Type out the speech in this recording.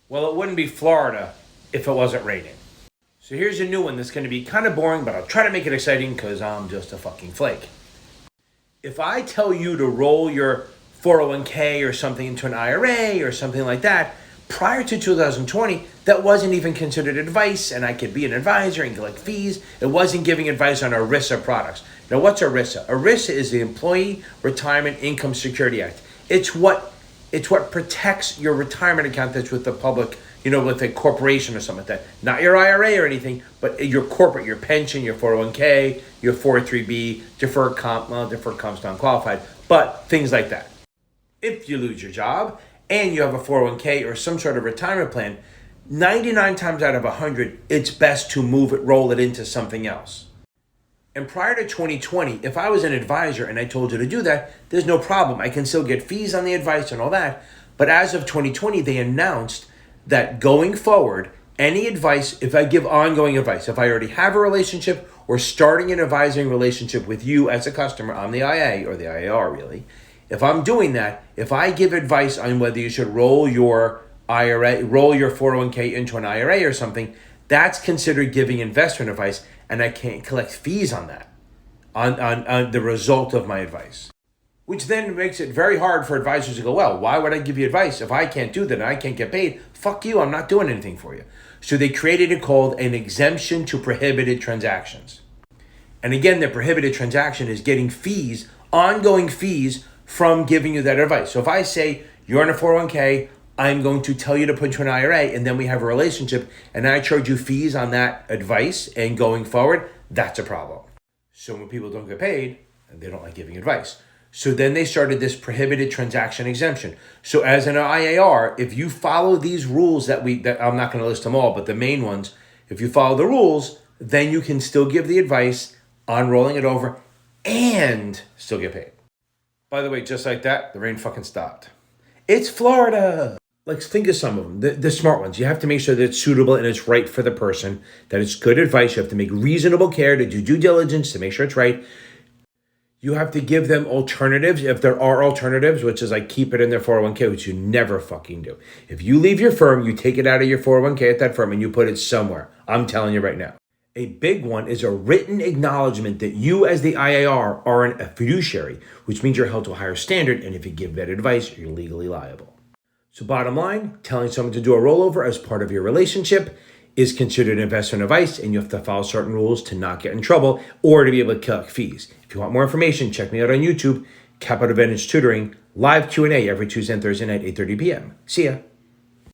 Well, it wouldn't be Florida if it wasn't raining. So here's a new one that's going to be kind of boring, but I'll try to make it exciting because I'm just a fucking flake. If I tell you to roll your 401k or something into an IRA or something like that, prior to 2020, that wasn't even considered advice, and I could be an advisor and collect fees. It wasn't giving advice on ERISA products. Now, what's ERISA? ERISA is the Employee Retirement Income Security Act. It's what protects your retirement account that's with the public, with a corporation or something like that. Not your IRA or anything, but your corporate, your pension, your 401k, your 403b, deferred comp's not qualified, but things like that. If you lose your job and you have a 401k or some sort of retirement plan, 99 times out of 100, it's best to roll it into something else. And prior to 2020, if I was an advisor and I told you to do that, there's no problem. I can still get fees on the advice and all that. But as of 2020, they announced that going forward, any advice, if I give ongoing advice, if I already have a relationship or starting an advising relationship with you as a customer, I'm the IA or the IAR really. If I'm doing that, if I give advice on whether you should roll your IRA, roll your 401k into an IRA or something, that's considered giving investment advice, and I can't collect fees on that, on the result of my advice. Which then makes it very hard for advisors to go, well, why would I give you advice if I can't do that and I can't get paid? Fuck you, I'm not doing anything for you. So they created it called an exemption to prohibited transactions. And again, the prohibited transaction is getting fees, ongoing fees from giving you that advice. So if I say you're in a 401k, I'm going to tell you to put you in an IRA, and then we have a relationship, and I charge you fees on that advice, and going forward, that's a problem. So when people don't get paid, they don't like giving advice. So then they started this prohibited transaction exemption. So as an IAR, if you follow these rules that I'm not going to list them all, but the main ones, if you follow the rules, then you can still give the advice on rolling it over and still get paid. By the way, just like that, the rain fucking stopped. It's Florida. Like, think of some of them, the smart ones. You have to make sure that it's suitable and it's right for the person, that it's good advice. You have to make reasonable care to do due diligence to make sure it's right. You have to give them alternatives if there are alternatives, which is like keep it in their 401k, which you never fucking do. If you leave your firm, you take it out of your 401k at that firm and you put it somewhere. I'm telling you right now. A big one is a written acknowledgement that you as the IAR are a fiduciary, which means you're held to a higher standard. And if you give bad advice, you're legally liable. So bottom line, telling someone to do a rollover as part of your relationship is considered investment advice, and you have to follow certain rules to not get in trouble or to be able to collect fees. If you want more information, check me out on YouTube, Capital Advantage Tutoring, live Q&A every Tuesday and Thursday night, 8:30 p.m. See ya.